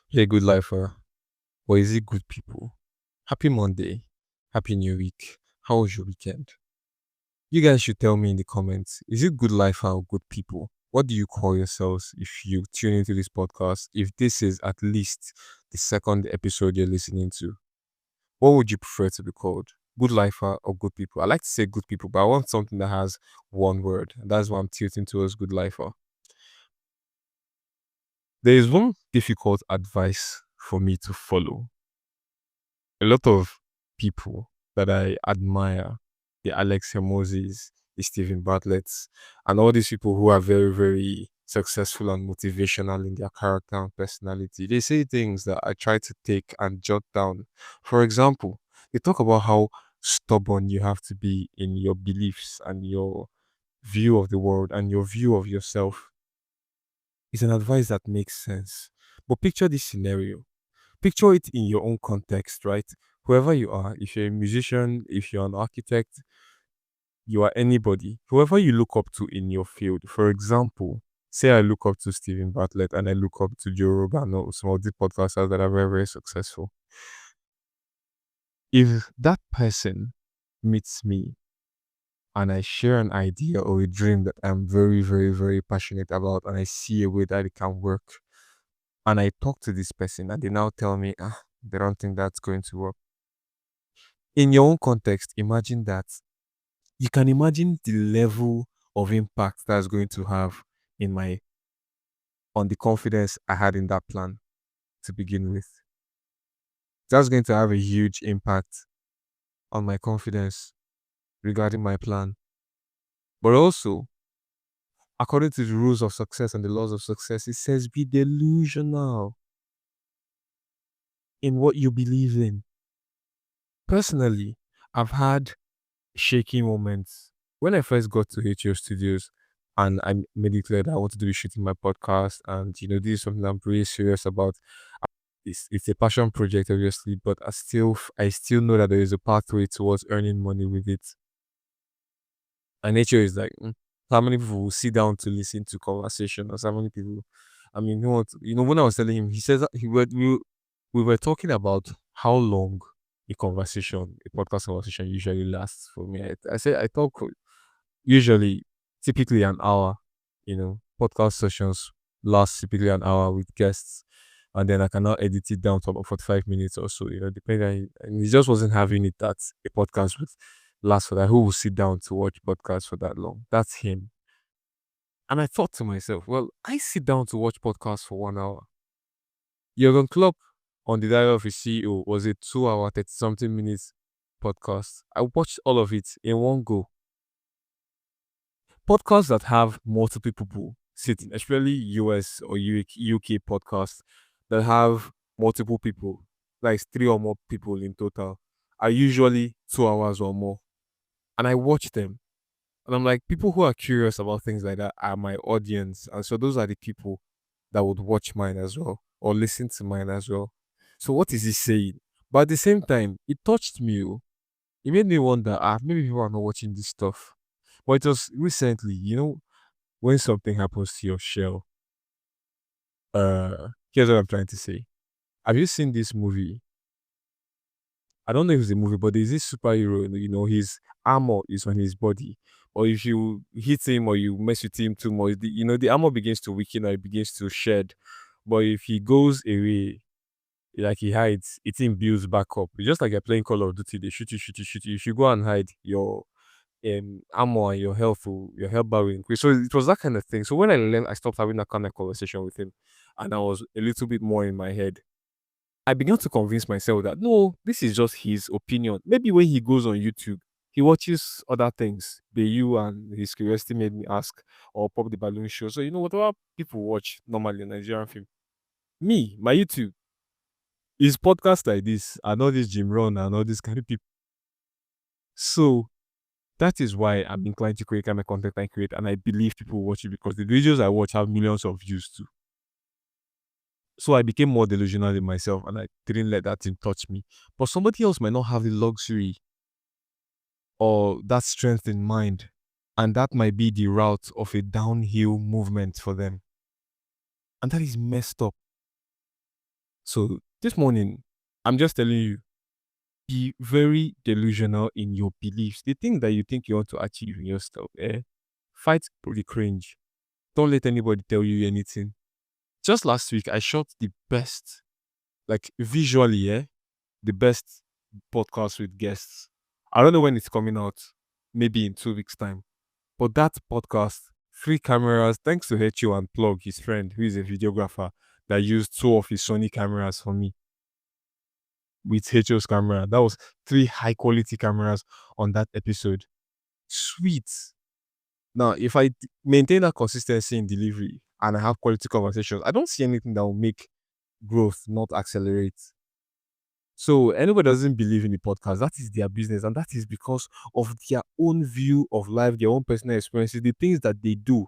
Hey, good lifer. Or is it good people? Happy Monday. Happy New Week. How was your weekend? You guys should tell me in the comments. Is it good lifer or good people? What do you call yourselves if you tune into this podcast? If this is at least the second episode you're listening to, what would you prefer to be called? Good lifer or good people? I like to say good people, but I want something that has one word. And that's why I'm tilting towards good lifer. There is one difficult advice for me to follow. A lot of people that I admire, the Alex Hermoses, the Stephen Bartletts, and all these people who are very, very successful and motivational in their character and personality, they say things that I try to take and jot down. For example, they talk about how stubborn you have to be in your beliefs and your view of the world and your view of yourself. It's an advice that makes sense. But picture this scenario. Picture it in your own context, right? Whoever you are, if you're a musician, if you're an architect, you are anybody, whoever you look up to in your field. For example, say I look up to Stephen Bartlett and I look up to Joe Rogan or some of the podcasters that are very, very successful. If that person meets me and I share an idea or a dream that I'm very, very, very passionate about and I see a way that it can work, and I talk to this person and they now tell me, they don't think that's going to work. In your own context, imagine that. You can imagine the level of impact that's going to have in my on the confidence I had in that plan to begin with. That's going to have a huge impact on my confidence regarding my plan. But also, according to the rules of success and the laws of success, it says be delusional in what you believe in. Personally, I've had shaky moments. When I first got to HO Studios and I made it clear that I wanted to be shooting my podcast and this is something I'm pretty serious about. It's a passion project obviously, but I still know that there is a pathway towards earning money with it. And HO is like how many people will sit down to listen to conversation or how many people when I was telling him, he says that we were talking about how long a podcast conversation usually lasts for me. I said I talk usually, typically an hour. Podcast sessions last typically an hour with guests, and then I can now edit it down to about 45 minutes or so. Depending. And he just wasn't having it that a podcast would last for that. Who will sit down to watch podcasts for that long? That's him. And I thought to myself, well, I sit down to watch podcasts for 1 hour. Jurgen Klopp on the diary of his CEO was a 2 hour, 30 something minutes podcast. I watched all of it in one go. Podcasts that have multiple people sitting, especially US or UK podcasts that have multiple people, like three or more people in total, are usually 2 hours or more. And I watch them. And I'm like, people who are curious about things like that are my audience. And so those are the people that would watch mine as well or listen to mine as well. So what is he saying? But at the same time, it touched me. Oh. It made me wonder, maybe people are not watching this stuff. But it was recently, when something happens to your shell, here's what I'm trying to say. Have you seen this movie? I don't know if it's a movie, but there's this superhero, his armor is on his body. Or if you hit him or you mess with him too much, the armor begins to weaken or it begins to shed. But if he goes away, like he hides, it builds back up. It's just like you're playing Call of Duty, they shoot you, shoot you, shoot you. If you go and hide, your armor and your health bar will increase. So it was that kind of thing. So when I learned, I stopped having that kind of conversation with him, and I was a little bit more in my head. I began to convince myself that no, this is just his opinion. Maybe when he goes on YouTube, he watches other things. The you and his curiosity made me ask, or pop the balloon show. So whatever people watch normally in Nigerian film, me, my YouTube is podcasts like this, and all this Jim Ron and all these kind of people. So that is why I'm inclined to create kind of content I create, and I believe people watch it because the videos I watch have millions of views too. So I became more delusional in myself, and I didn't let that thing touch me. But somebody else might not have the luxury or that strength in mind, and that might be the route of a downhill movement for them. And that is messed up. So this morning, I'm just telling you, be very delusional in your beliefs. The thing that you think you want to achieve in yourself, fight the cringe. Don't let anybody tell you anything. Just last week, I shot the best, like visually, the best podcast with guests. I don't know when it's coming out, maybe in 2 weeks' time. But that podcast, 3 cameras, thanks to Hecho and Plug, his friend, who is a videographer, that used 2 of his Sony cameras for me with Hecho's camera. That was 3 high quality cameras on that episode. Sweet. Now, if I maintain that consistency in delivery and I have quality conversations, I don't see anything that will make growth not accelerate. So anybody doesn't believe in the podcast, that is their business, and that is because of their own view of life, their own personal experiences, the things that they do.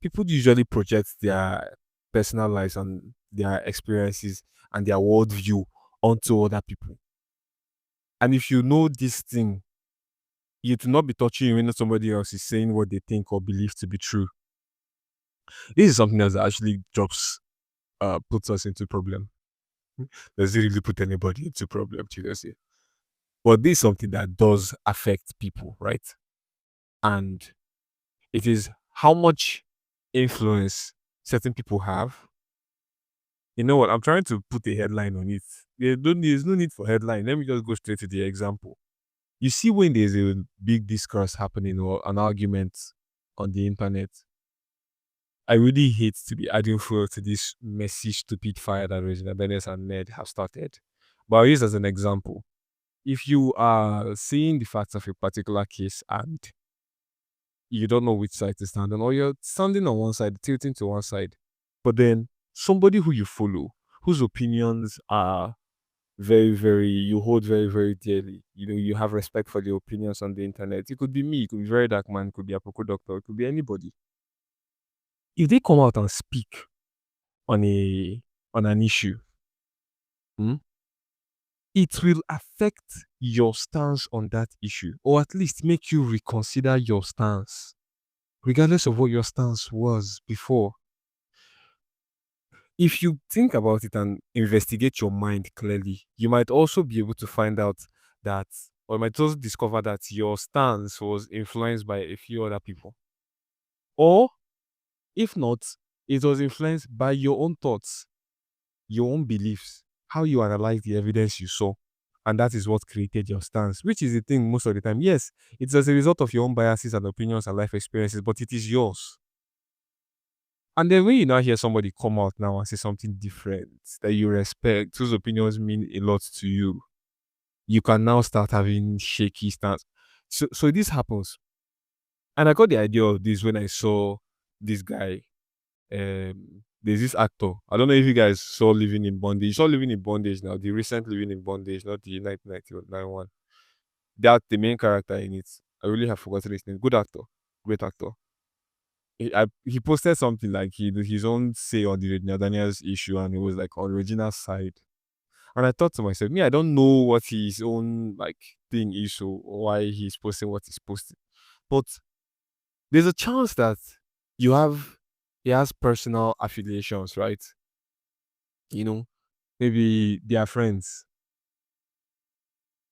People usually project their personal lives and their experiences and their worldview onto other people. And if you know this thing, you do not be touching when somebody else is saying what they think or believe to be true. This is something else that actually puts us into problem. Does it really put anybody into problem, seriously? But this is something that does affect people, right? And it is how much influence certain people have. You know what? I'm trying to put a headline on it. There's no need for headline. Let me just go straight to the example. You see, when there's a big discourse happening or an argument on the internet, I really hate to be adding fuel to this messy, stupid fire that Regina Bennett and Ned have started. But I'll use as an example. If you are seeing the facts of a particular case and you don't know which side to stand on, or you're standing on one side, tilting to one side, but then somebody who you follow, whose opinions are very, very, you hold very, very dearly. You have respect for the opinions on the internet. It could be me, it could be Very Dark Man, it could be Apoko Doctor, it could be anybody. If they come out and speak on an issue, hmm, it will affect your stance on that issue, or at least make you reconsider your stance, regardless of what your stance was before. If you think about it and investigate your mind clearly, you might also be able to find out that, or you might also discover that your stance was influenced by a few other people. Or, if not, it was influenced by your own thoughts, your own beliefs, how you analyze the evidence you saw. And that is what created your stance, which is the thing most of the time. Yes, it's as a result of your own biases and opinions and life experiences, but it is yours. And then when you now hear somebody come out now and say something different that you respect, whose opinions mean a lot to you, you can now start having shaky stance. So this happens. And I got the idea of this when I saw this guy. There's this actor. I don't know if you guys saw Living in Bondage. You saw Living in Bondage now, the recent Living in Bondage, not the 1999 one. The main character in it. I really have forgotten his name. Good actor. Great actor. He posted something like he did his own say on the Regina Daniels issue, and it was like on Regina's side. And I thought to myself, me, I don't know what his own like thing is, or why he's posting what he's posting. But there's a chance that you have he has personal affiliations, right? Maybe they are friends,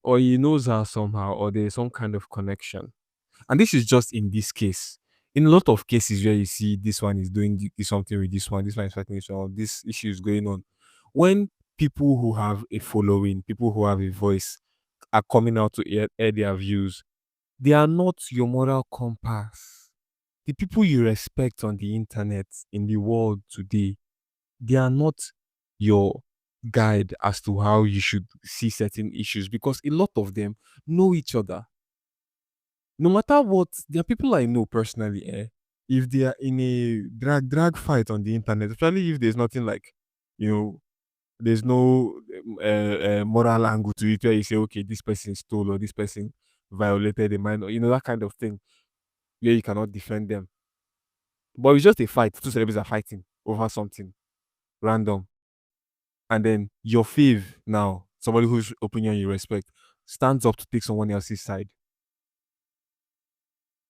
or he knows her somehow, or there's some kind of connection. And this is just in this case. In a lot of cases where you see this one is doing something with this one is fighting this one, or this issue is going on. When people who have a following, people who have a voice are coming out to air their views, they are not your moral compass. The people you respect on the internet, in the world today, they are not your guide as to how you should see certain issues, because a lot of them know each other. No matter what, there are people I know personally, if they are in a drag fight on the internet, especially if there's nothing like, you know, there's no moral angle to it where you say, okay, this person stole or this person violated a minor, that kind of thing, where you cannot defend them. But it's just a fight. Two celebrities are fighting over something random. And then your fave now, somebody whose opinion you respect, stands up to take someone else's side.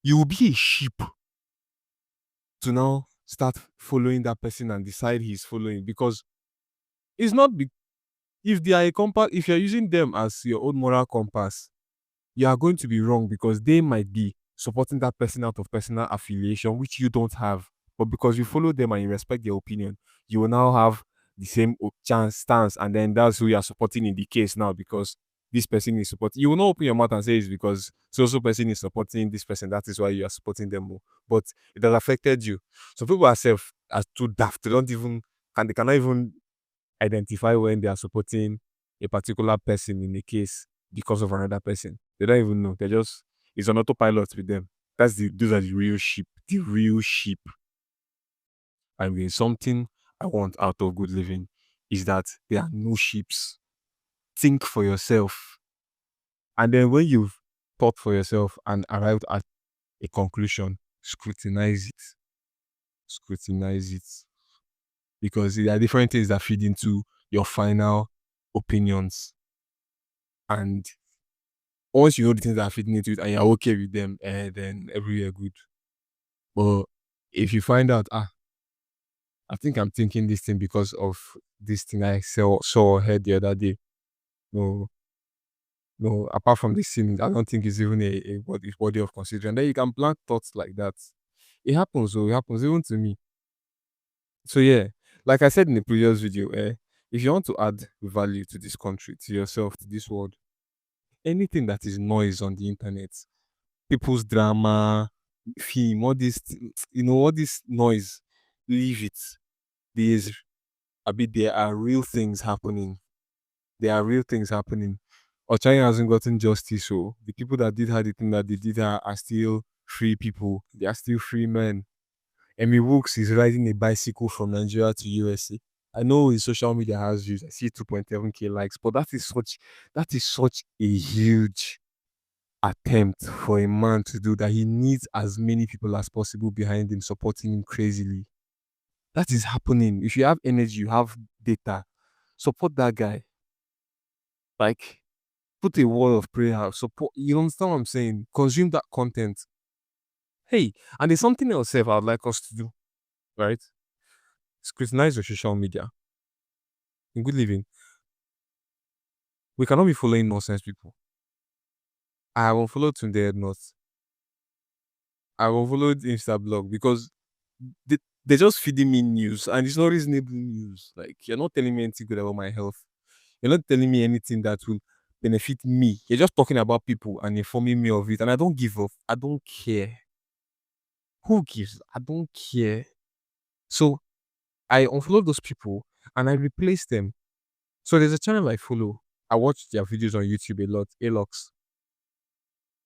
You will be a sheep to now start following that person and decide he's following, because It's not if they are a compass, if you're using them as your own moral compass, you are going to be wrong because they might be supporting that person out of personal affiliation, which you don't have. But because you follow them and you respect their opinion, you will now have the same chance stance, and then that's who you are supporting in the case now because this person is supporting. You will not open your mouth and say it's because so person is supporting this person. That is why you are supporting them more. But it has affected you. So people are self as too daft. They don't even they cannot even identify when they are supporting a particular person in a case because of another person. They don't even know. They just it's an autopilot with them. Those are the real sheep. The real sheep. I mean something I want out of good living is that there are no sheeps. Think for yourself. And then when you've thought for yourself and arrived at a conclusion, scrutinize it. Scrutinize it. Because there are different things that feed into your final opinions. And once you know the things that are fitting into it and you're okay with them, then everywhere good. But if you find out, I think I'm thinking this thing because of this thing I saw or heard the other day. No, no, apart from this thing, I don't think it's even a body of consideration. Then you can plant thoughts like that. It happens, so it happens even to me. So yeah, like I said in the previous video, if you want to add value to this country, to yourself, to this world, anything that is noise on the internet, people's drama, film, all this, all this noise, leave it. There's a bit, there are real things happening. There are real things happening. Ochai hasn't gotten justice, so the people that did her the thing that they did her are still free people. They are still free men. Emmy Wooks is riding a bicycle from Nigeria to USA. I know his social media has views. I see 2.7k likes, but that is such a huge attempt for a man to do that. He needs as many people as possible behind him supporting him crazily. That is happening. If you have energy, you have data, support that guy. Like, put a word of prayer, support. You understand what I'm saying? Consume that content. Hey, and there's something else I'd like us to do, right? Scrutinize your social media. In good living, we cannot be following nonsense people. I have unfollowed Tunde Not. I have unfollowed Instablog because they're just feeding me news and it's not reasonable news. Like, you're not telling me anything good about my health. You're not telling me anything that will benefit me. You're just talking about people and informing me of it. And I don't give up. I don't care. Who gives? I don't care. So I unfollowed those people and I replaced them. So there's a channel I follow. I watch their videos on YouTube a lot, Alox.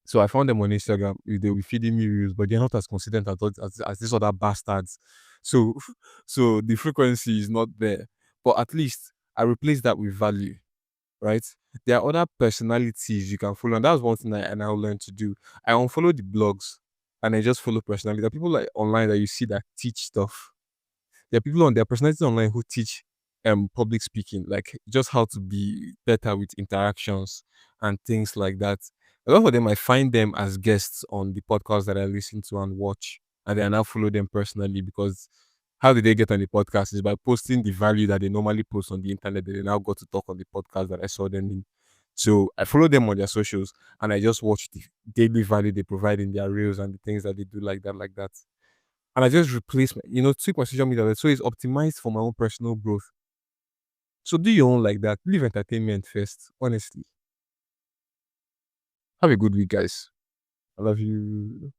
So I found them on Instagram. They'll be feeding me reels, but they're not as consistent as these other bastards. So, so the frequency is not there. But at least I replaced that with value, right? There are other personalities you can follow, and that's one thing I now learned to do. I unfollow the blogs, and I just follow personality. There are people like online that you see that teach stuff. There are people on their personalities online who teach public speaking, like just how to be better with interactions and things like that. A lot of them I find them as guests on the podcast that I listen to and watch, and then I now follow them personally because how did they get on the podcast is by posting the value that they normally post on the internet that they now got to talk on the podcast that I saw them in. So I follow them on their socials and I just watch the daily value they provide in their reels and the things that they do like that. And I just replace tweak my social media so it's optimized for my own personal growth. So do your own like that. Leave entertainment first, honestly. Have a good week, guys. I love you.